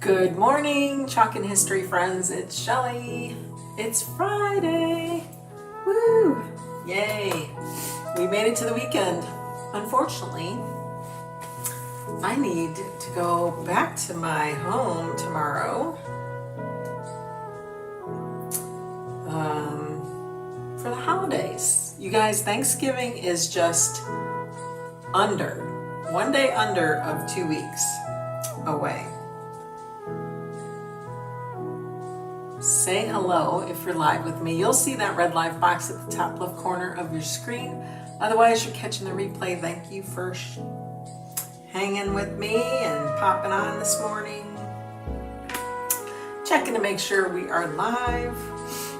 Good morning, Chalkin History friends. It's Shelly. It's Friday. Woo! Yay! We made it to the weekend. Unfortunately, I need to go back to my home tomorrow for the holidays. You guys, Thanksgiving is just one day under of 2 weeks away. Say hello if you're live with me. You'll see that red live box at the top left corner of your screen. Otherwise, you're catching the replay. Thank you for hanging with me and popping on this morning. Checking to make sure we are live.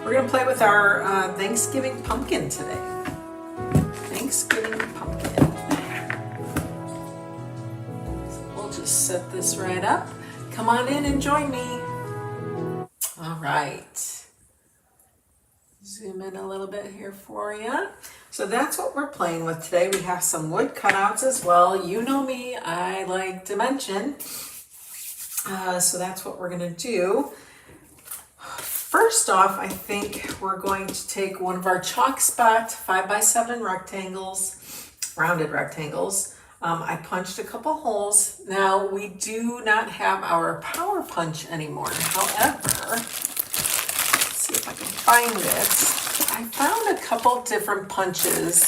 We're going to play with our Thanksgiving pumpkin today. Thanksgiving pumpkin. So we'll just set this right up. Come on in and join me. All right, zoom in a little bit here for you. So that's what we're playing with today. We have some wood cutouts as well. You know me, I like dimension. So that's what we're gonna do. First off, I think we're going to take one of our chalk spot 5x7 rectangles, rounded rectangles. I punched a couple holes. Now we do not have our power punch anymore. However, let's see if I can find it. I found a couple different punches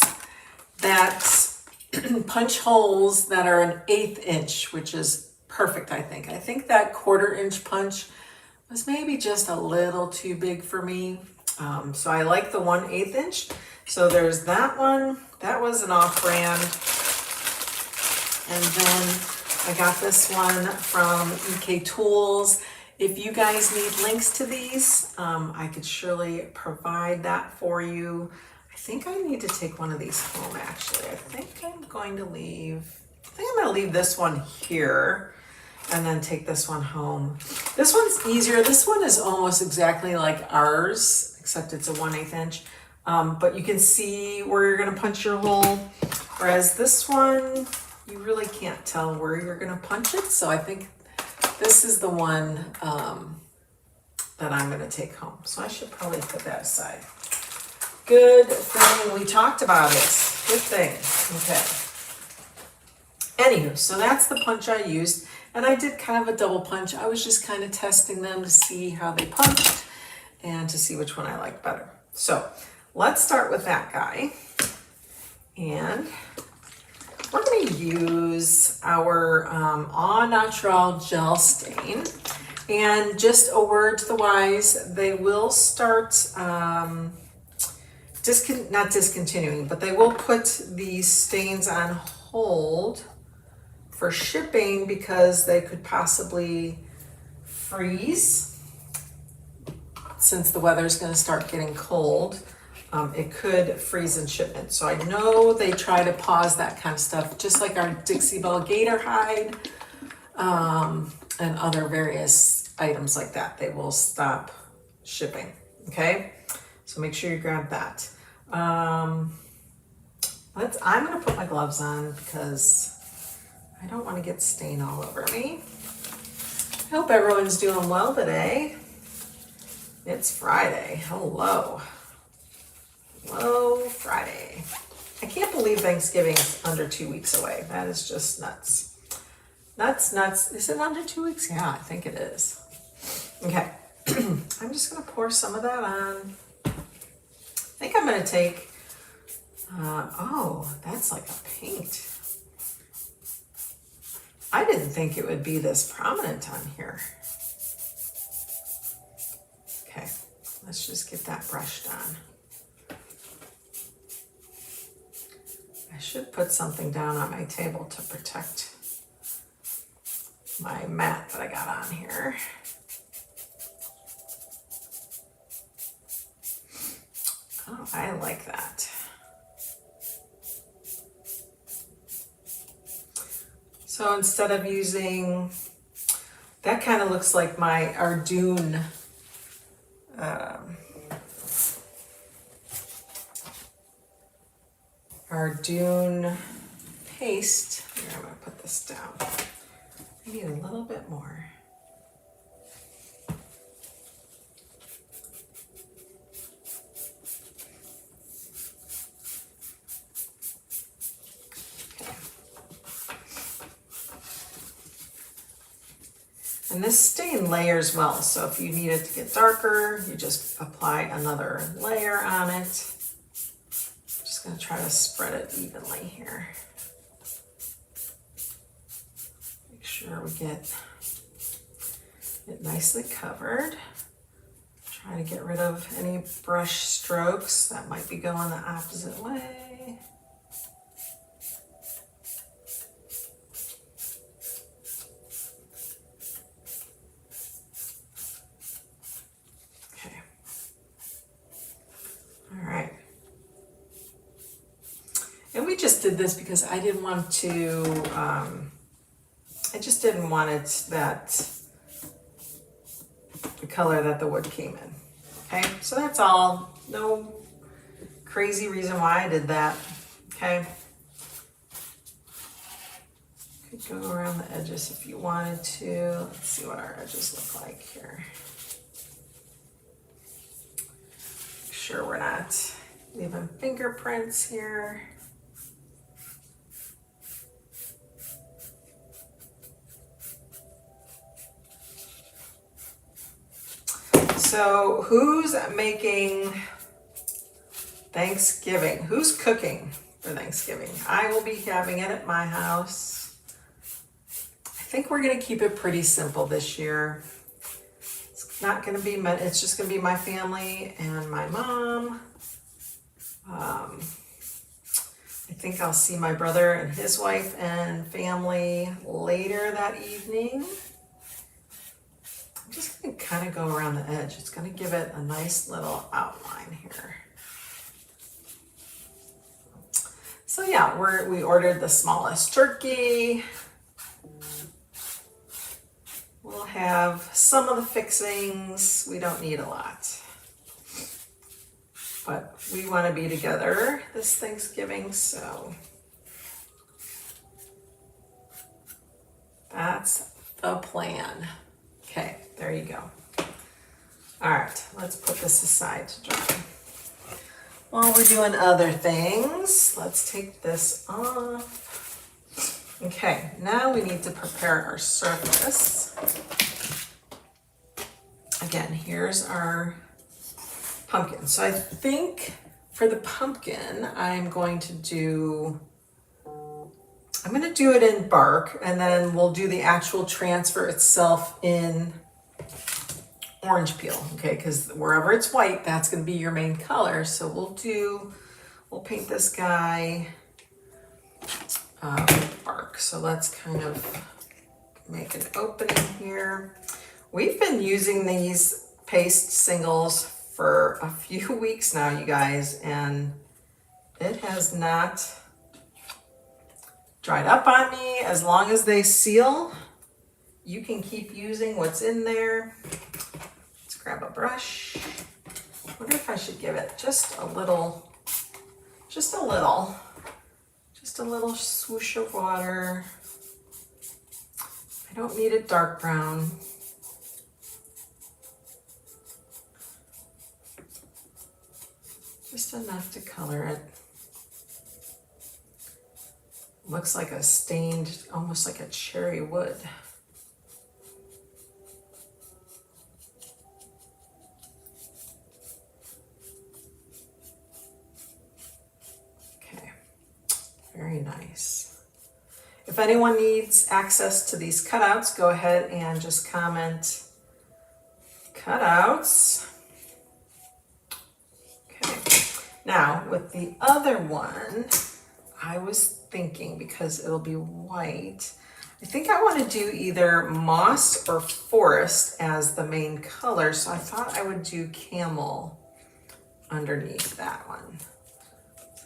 that punch holes that are an 1/8 inch, which is perfect, I think. I think that 1/4 inch punch was maybe just a little too big for me. So I like the 1/8 inch. So there's that one. That was an off-brand. And then I got this one from EK Tools. If you guys need links to these, I could surely provide that for you. I think I need to take one of these home actually. I think I'm going to leave this one here and then take this one home. This one's easier. This one is almost exactly like ours, except it's a 1/8 inch. But you can see where you're gonna punch your hole. Whereas this one, you really can't tell where you're gonna punch it. So I think this is the one that I'm gonna take home. So I should probably put that aside. Good thing we talked about it. Good thing, okay. Anywho, so that's the punch I used. And I did kind of a double punch. I was just kind of testing them to see how they punched and to see which one I like better. So let's start with that guy. And we're going to use our Au Naturel gel stain. And just a word to the wise, they will start, not discontinuing, but they will put these stains on hold for shipping because they could possibly freeze. Since the weather is going to start getting cold, it could freeze in shipment. So I know they try to pause that kind of stuff, just like our Dixie Belle Gator hide and other various items like that. They will stop shipping, okay? So make sure you grab that. I'm gonna put my gloves on because I don't want to get stain all over me. I hope everyone's doing well today. It's Friday. Hello. Hello, Friday. I can't believe Thanksgiving is under 2 weeks away. That is just nuts. Nuts. Is it under 2 weeks? Yeah, I think it is. Okay. I'm just going to pour some of that on. I think I'm going to take, oh, that's like a paint. I didn't think it would be this prominent on here. Okay, let's just get that brushed on. I should put something down on my table to protect my mat that I got on here. Oh, I like that. So instead of using, that kind of looks like our Dune paste. Here, I'm gonna put this down. I need a little bit more. And this stain layers well, so if you need it to get darker, you just apply another layer on it. Just gonna try to spread it evenly here. Make sure we get it nicely covered. Try to get rid of any brush strokes that might be going the opposite way. Okay. All right. And we just did this because I didn't want to, I just didn't want it the color that the wood came in. Okay, so that's all. No crazy reason why I did that. Okay. Could go around the edges if you wanted to. Let's see what our edges look like here. Make sure we're not leaving fingerprints here. So who's making Thanksgiving? Who's cooking for Thanksgiving? I will be having it at my house. I think we're gonna keep it pretty simple this year. It's not gonna be, it's just gonna be my family and my mom. I think I'll see my brother and his wife and family later that evening. I'm just gonna kind of go around the edge. It's gonna give it a nice little outline here. So yeah, we ordered the smallest turkey. We'll have some of the fixings. We don't need a lot. But we want to be together this Thanksgiving, so that's the plan. Okay, there you go. All right, let's put this aside to dry. While we're doing other things, let's take this off. Okay, now we need to prepare our surface. Again, here's our pumpkin. So I think for the pumpkin, I'm going to do it in bark, and then we'll do the actual transfer itself in orange peel, okay? Because wherever it's white, that's gonna be your main color. So we'll paint this guy with bark. So let's kind of make an opening here. We've been using these paste singles for a few weeks now, you guys, and it has not dried up on me. As long as they seal, you can keep using what's in there. Let's grab a brush. I wonder if I should give it just a little swoosh of water. I don't need it dark brown. Just enough to color it. Looks like a stained, almost like a cherry wood. Okay, very nice. If anyone needs access to these cutouts, go ahead and just comment cutouts. Now, with the other one, I was thinking, because it'll be white, I think I want to do either moss or forest as the main color. So I thought I would do camel underneath that one.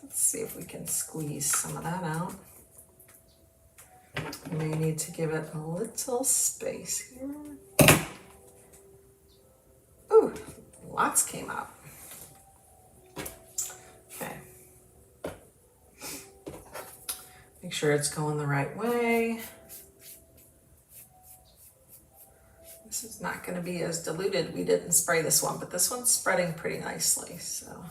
Let's see if we can squeeze some of that out. You may need to give it a little space here. Ooh, lots came out. Make sure it's going the right way. This is not going to be as diluted. We didn't spray this one, but this one's spreading pretty nicely. So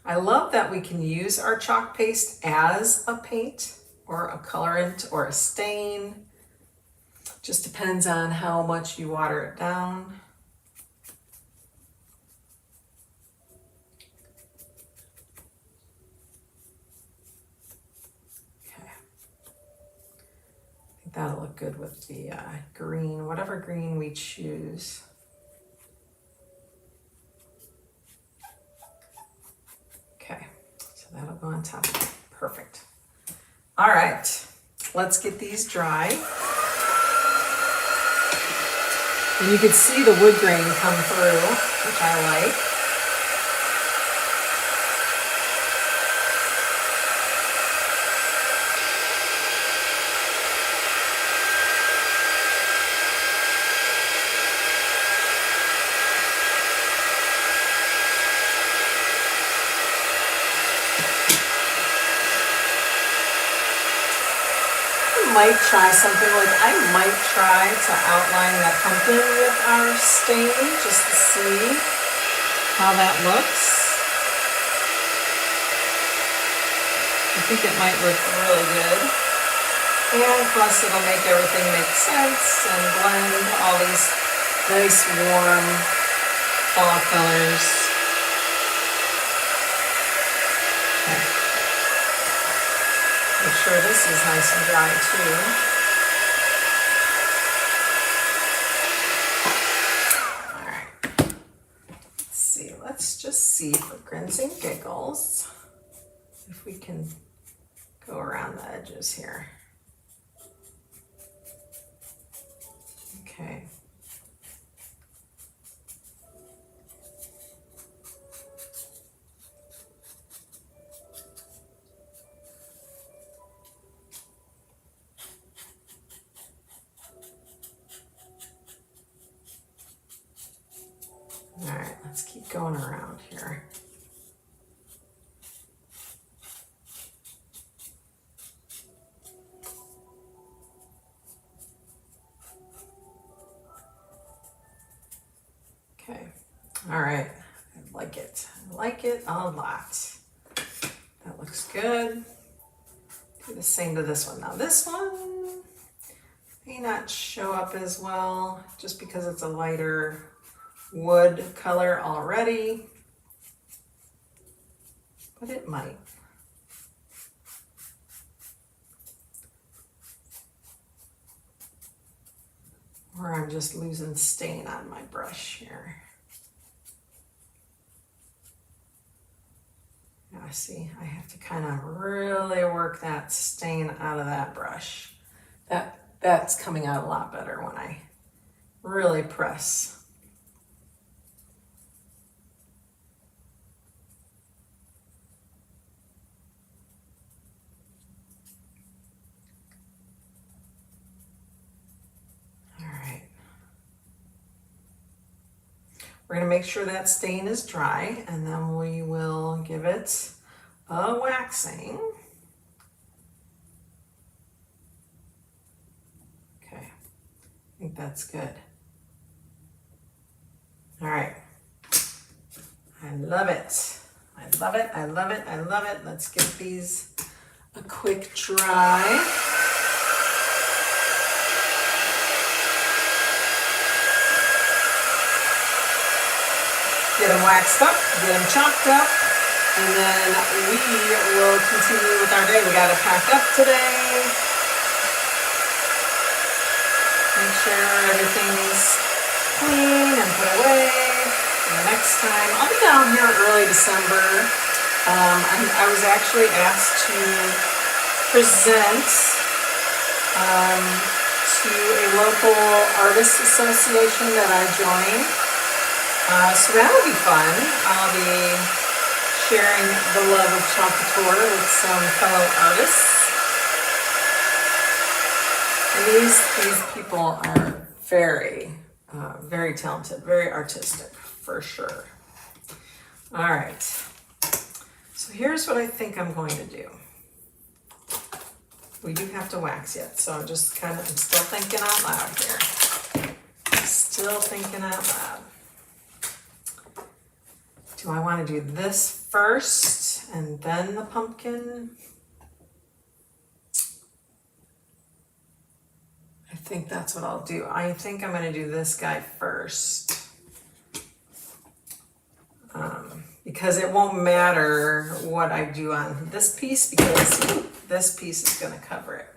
I love that we can use our chalk paste as a paint. or a colorant or a stain. Just depends on how much you water it down. Okay. I think that'll look good with the green, whatever green we choose. Okay, so that'll go on top of it. Perfect. All right, let's get these dry. And you can see the wood grain come through, which I like. Might try something like, I might try to outline that pumpkin with our stain just to see how that looks. I think it might look really good. And plus it'll make everything make sense and blend all these nice warm fall colors. Okay. Make sure this is nice and dry too. All right. Let's see. Let's just see for grins and giggles if we can go around the edges here. Okay. All right, let's keep going around here. Okay, all right, I like it. I like it a lot. That looks good. Do the same to this one. Now this one may not show up as well just because it's a lighter wood color already, but it might. Or I'm just losing stain on my brush here. Yeah, see, I have to kind of really work that stain out of that brush. That's coming out a lot better when I really press. We're going to make sure that stain is dry, and then we will give it a waxing. Okay, I think that's good. All right, I love it. I love it, I love it, I love it. Let's give these a quick dry. Get them waxed up, get them chopped up, and then we will continue with our day. We got to pack up today. Make sure everything's clean and put away. And the next time, I'll be down here early December. I was actually asked to present to a local artists association that I joined. So that'll be fun. I'll be sharing the love of Chalkin with some fellow artists. And these people are very talented, very artistic, for sure. All right. So here's what I think I'm going to do. We do have to wax yet, so I'm still thinking out loud here. Still thinking out loud. Do I want to do this first and then the pumpkin? think that's what I'll do. I think I'm gonna do this guy first. Because it won't matter what I do on this piece because this piece is gonna cover it.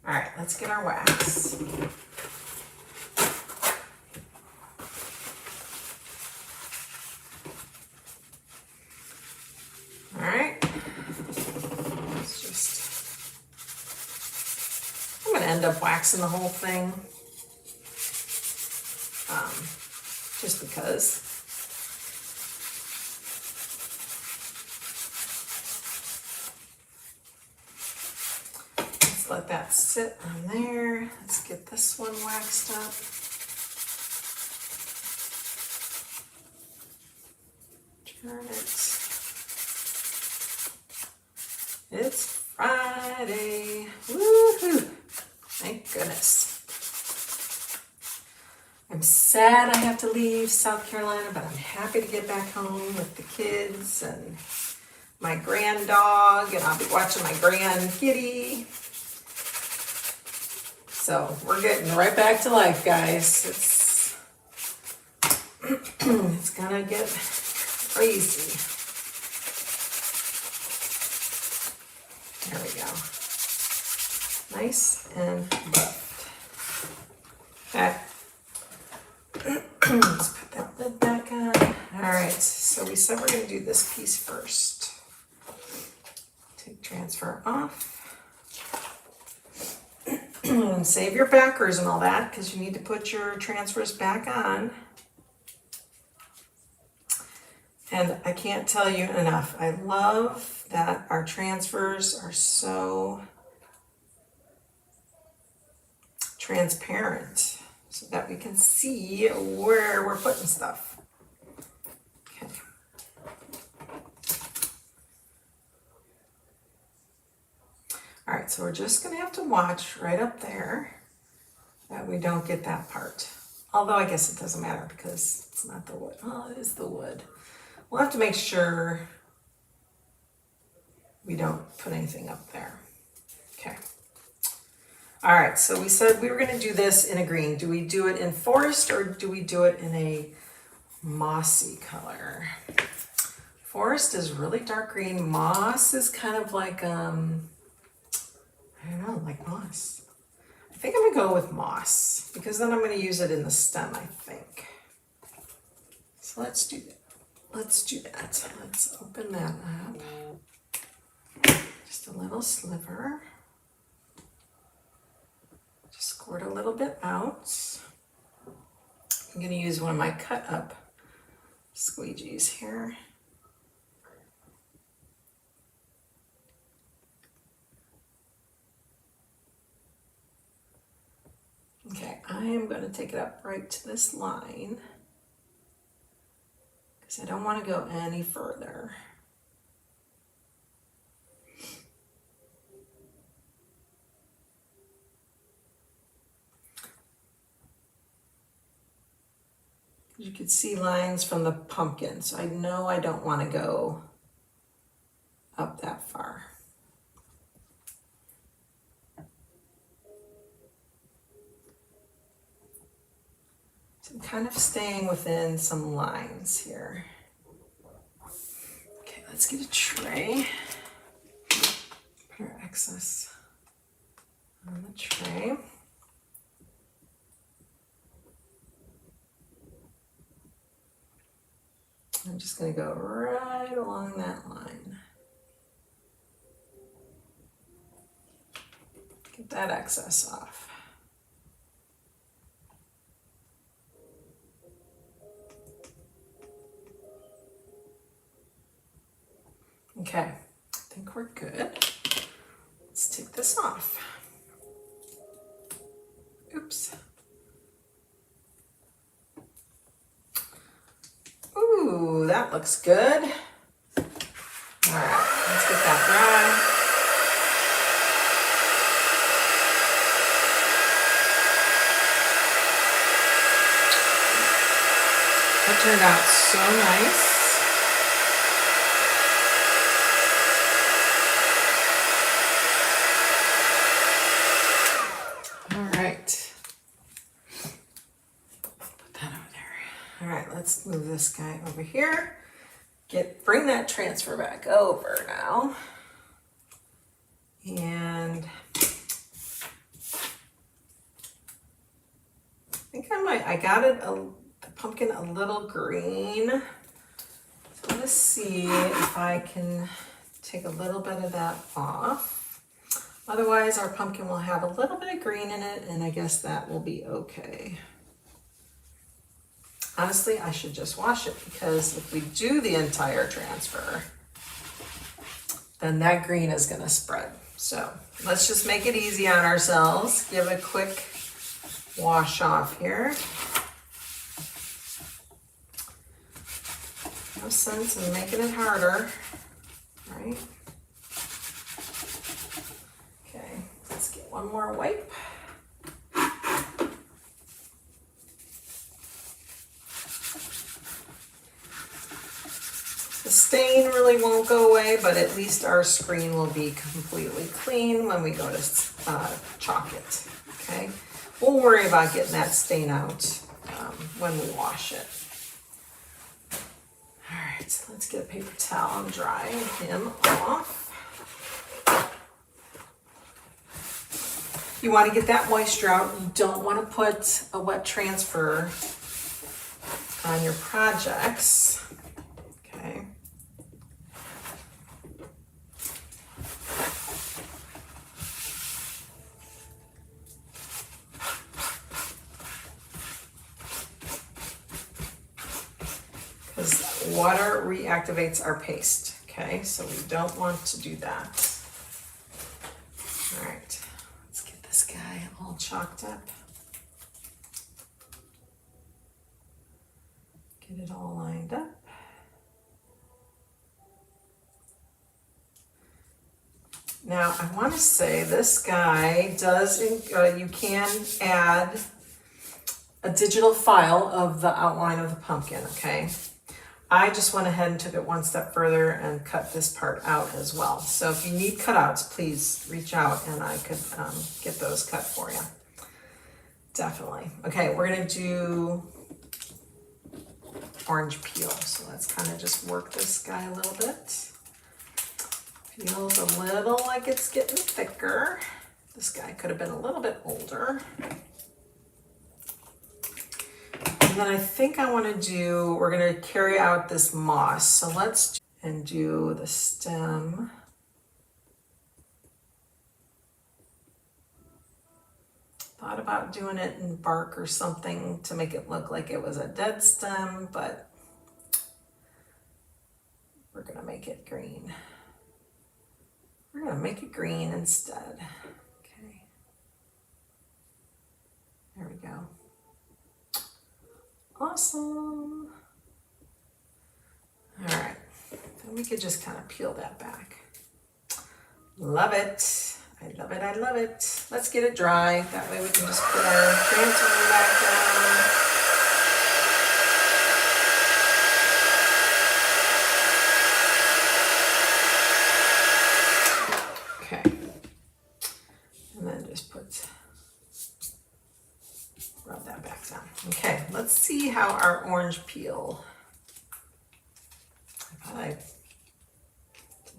All right, let's get our wax. All right, let's just, I'm gonna end up waxing the whole thing, just because. Let's let that sit on there. Let's get this one waxed up. Turn it. It's Friday. Woohoo! Thank goodness. I'm sad I have to leave South Carolina, but I'm happy to get back home with the kids and my grand dog, and I'll be watching my grand kitty. So we're getting right back to life, guys. It's gonna get crazy. There we go. Nice and buffed. Okay. Let's put that lid back on. All right, so we said we're gonna do this piece first. Take transfer off. And save your backers and all that because you need to put your transfers back on. And I can't tell you enough, I love that our transfers are so transparent so that we can see where we're putting stuff. Okay. All right, so we're just gonna have to watch right up there that we don't get that part. Although I guess it doesn't matter because it's not the wood. Oh, it is the wood. We'll have to make sure we don't put anything up there. Okay. All right, so we said we were gonna do this in a green. Do we do it in forest or do we do it in a mossy color? Forest is really dark green. Moss is kind of like, I don't know, like moss. I think I'm gonna go with moss because then I'm gonna use it in the stem, I think. So let's do that. Let's do that. Let's open that up. Just a little sliver. Just squirt a little bit out. I'm gonna use one of my cut up squeegees here. Okay, I am going to take it up right to this line because I don't want to go any further. You could see lines from the pumpkin, so I know I don't want to go up that far. I'm kind of staying within some lines here. Okay, let's get a tray. Put our excess on the tray. I'm just going to go right along that line. Get that excess off. Okay, I think we're good. Let's take this off. Oops. Ooh, that looks good. All right, let's get that dry. That turned out so nice. All right, let's move this guy over here. Bring that transfer back over now. And I think I got the pumpkin a little green. So let's see if I can take a little bit of that off. Otherwise, our pumpkin will have a little bit of green in it, and I guess that will be okay. Honestly, I should just wash it, because if we do the entire transfer, then that green is gonna spread. So let's just make it easy on ourselves. Give a quick wash off here. No sense in making it harder, right? Okay, let's get one more wipe. The stain really won't go away, but at least our screen will be completely clean when we go to chalk it, okay? We'll worry about getting that stain out when we wash it. All right, so let's get a paper towel and dry him off. You want to get that moisture out. You don't want to put a wet transfer on your projects, okay? Because water reactivates our paste, okay? So we don't want to do that. All right, let's get this guy all chalked up. Get it all lined up. Now, I want to say this guy does, you can add a digital file of the outline of the pumpkin, okay? I just went ahead and took it one step further and cut this part out as well. So if you need cutouts, please reach out and I could get those cut for you. Definitely. Okay, we're gonna do orange peel. So let's kind of just work this guy a little bit. Feels a little like it's getting thicker. This guy could have been a little bit older. And then I think I want to do, we're going to carry out this moss. So let's do the stem. Thought about doing it in bark or something to make it look like it was a dead stem, but we're going to make it green. We're going to make it green instead. Okay. There we go. Awesome. All right. Then we could just kind of peel that back. Love it. I love it. I love it. Let's get it dry. That way we can just put our transfer back down. Rub that back down. Okay, let's see how our orange peel. Did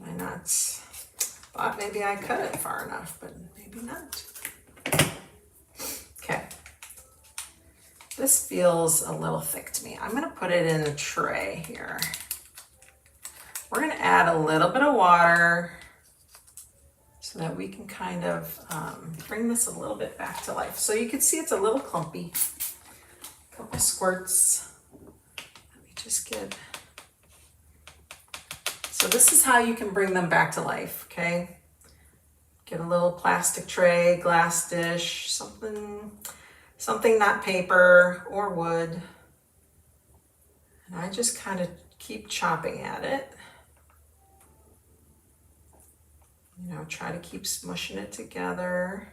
I not? Thought maybe I cut it far enough, but maybe not. Okay. This feels a little thick to me. I'm gonna put it in a tray here. We're gonna add a little bit of water so that we can kind of bring this a little bit back to life. So you can see it's a little clumpy. A couple squirts. Let me just get... So this is how you can bring them back to life, okay? Get a little plastic tray, glass dish, something not paper or wood. And I just kind of keep chopping at it. You know, try to keep smushing it together.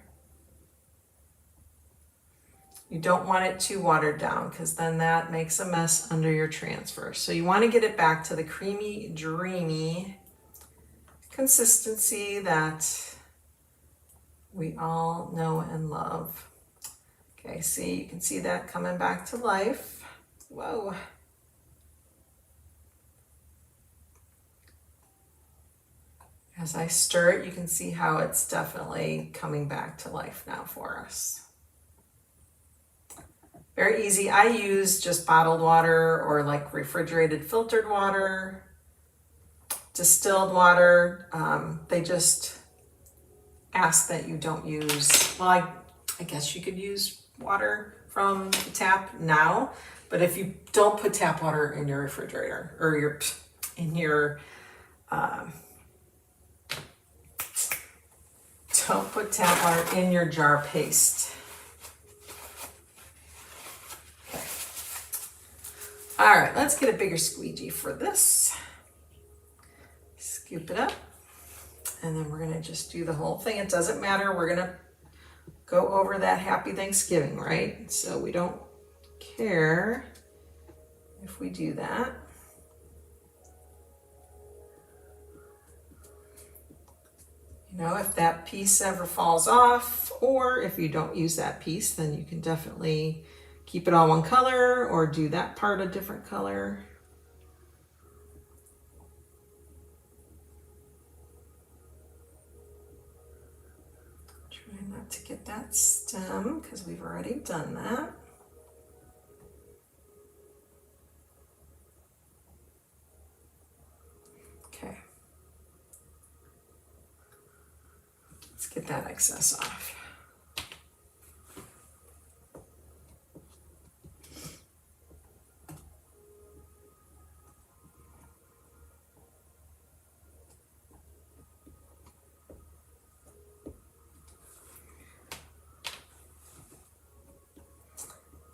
You don't want it too watered down because then that makes a mess under your transfer. So you want to get it back to the creamy, dreamy consistency that we all know and love. Okay, see, you can see that coming back to life. Whoa. As I stir it, you can see how it's definitely coming back to life now for us. Very easy. I use just bottled water or like refrigerated filtered water, distilled water. They just ask that you don't use, well, I guess you could use water from the tap now, but if you don't put tap water in your refrigerator or don't put tap water in your jar paste. Okay. All right, let's get a bigger squeegee for this. Scoop it up. And then we're gonna just do the whole thing. It doesn't matter, we're gonna go over that Happy Thanksgiving, right? So we don't care if we do that. You know, if that piece ever falls off, or if you don't use that piece, then you can definitely keep it all one color or do that part a different color. Try not to get that stem because we've already done that. Okay. Let's get that excess off.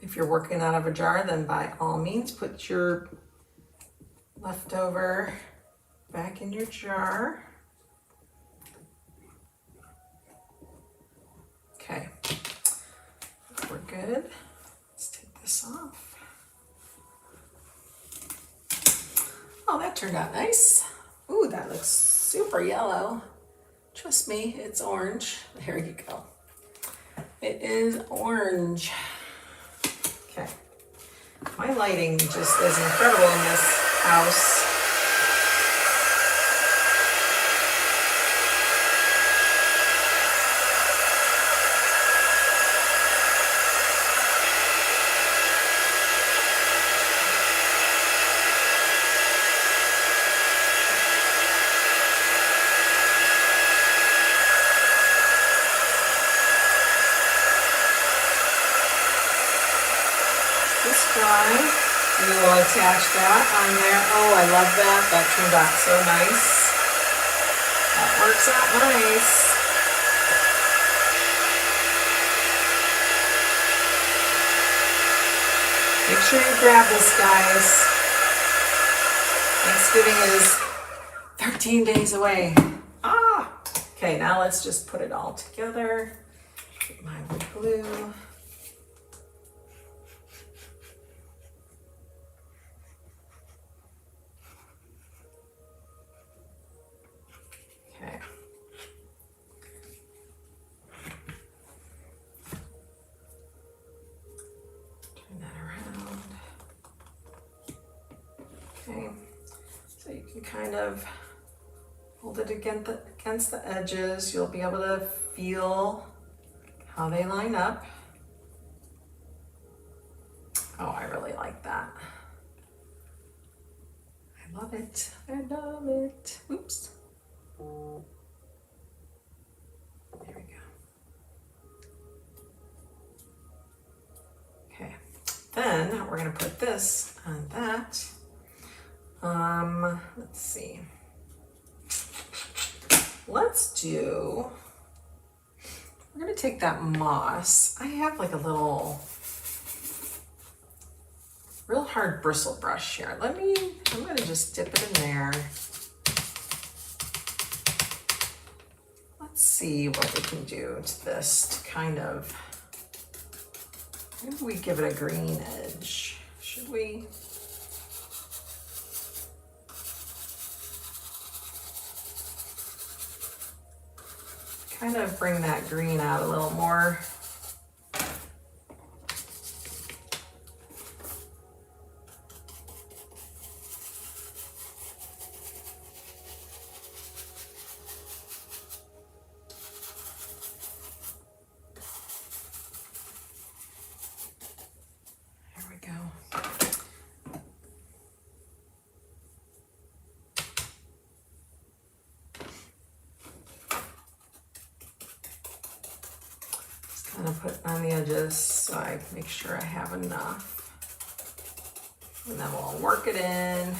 If you're working out of a jar, then by all means put your leftover back in your jar. Okay, we're good. Let's take this off. Oh, that turned out nice. Ooh, that looks super yellow. Trust me, it's orange. There you go. It is orange. Okay. My lighting just is incredible in this house. You will attach that on there. Oh, I love that. That turned out so nice. That works out nice. Make sure you grab this, guys. Thanksgiving is 13 days away. Ah! Okay, now let's just put it all together. Get my wood glue. Kind of hold it against the edges. You'll be able to feel how they line up. Oh, I really like that. I love it. I love it. Oops. There we go. Okay. Then we're going to put this on that. Let's see. We're gonna take that moss. I have like a little, real hard bristle brush here. I'm gonna just dip it in there. Let's see what we can do to this to kind of, maybe we give it a green edge. Should we? Kind of bring that green out a little more. kind of put on the edges so I make sure I have enough. And then we'll work it in.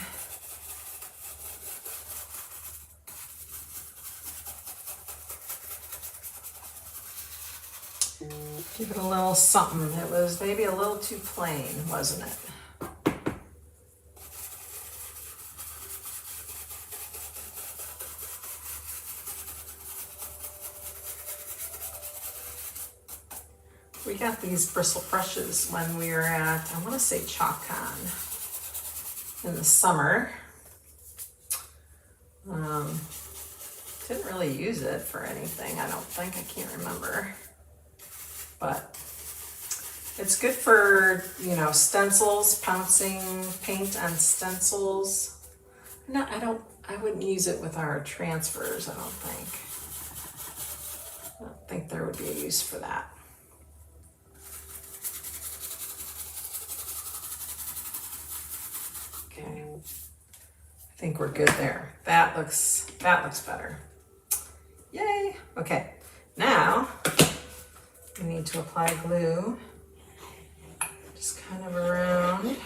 Give it a little something. It was maybe a little too plain, wasn't it? We got these bristle brushes when we were at, I want to say Chalkin in the summer. Didn't really use it for anything, I don't think. I can't remember. But it's good for, you know, stencils, pouncing paint on stencils. No, I wouldn't use it with our transfers, I don't think. I don't think there would be a use for that. Okay, I think we're good there. That looks better. Yay! Okay, now we need to apply glue, just kind of around.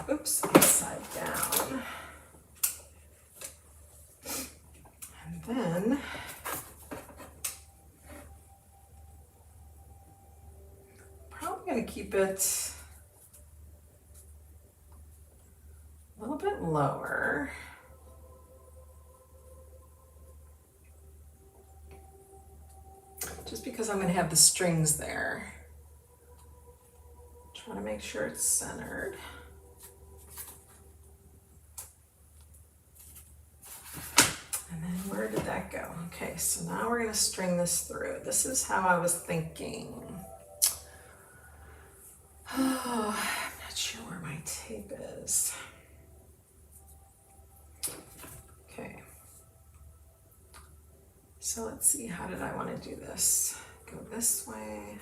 Oops, upside down. And then probably going to keep it a little bit lower. Just because I'm going to have the strings there. Trying to make sure it's centered. And then where did that go? Okay, so now we're going to string this through. This is how I was thinking. Oh, I'm not sure where my tape is. Okay. So let's see, how did I want to do this? Go this way.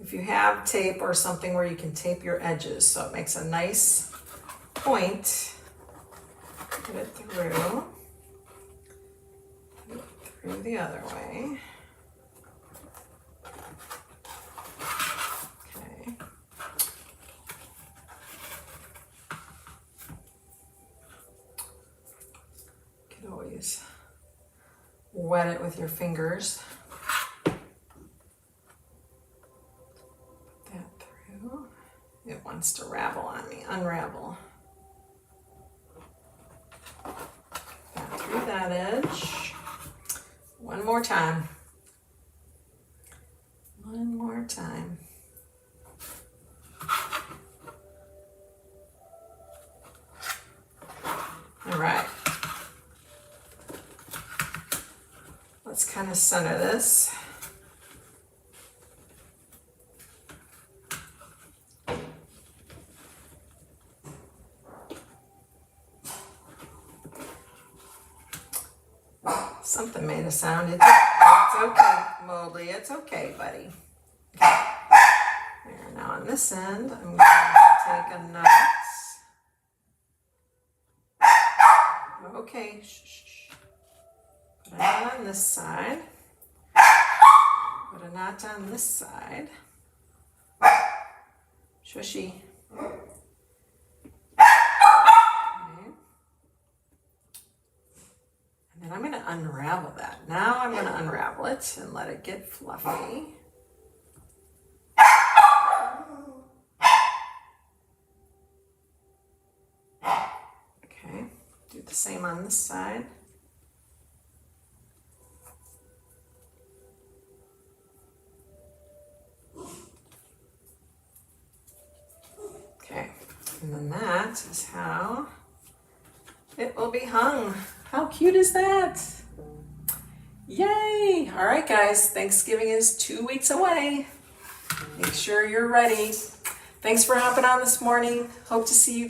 If you have tape or something where you can tape your edges so it makes a nice point, put it through the other way. Okay. You can always wet it with your fingers. Put that through. It wants to ravel on me, unravel. Through that edge. One more time. One more time. All right. Let's kind of center this. Something made a sound. It's okay, Mobley. It's okay, buddy. Okay. There, now on this end, I'm going to take a nut. Okay. Shh, shh, shh. Put a knot on this side. Put a knot on this side. Shushy. And I'm going to unravel that. Now I'm going to unravel it and let it get fluffy. Okay, do the same on this side. Okay, and then that is how it will be hung. How cute is that? Yay! All right, guys, Thanksgiving is 2 weeks away. Make sure you're ready. Thanks for hopping on this morning. Hope to see you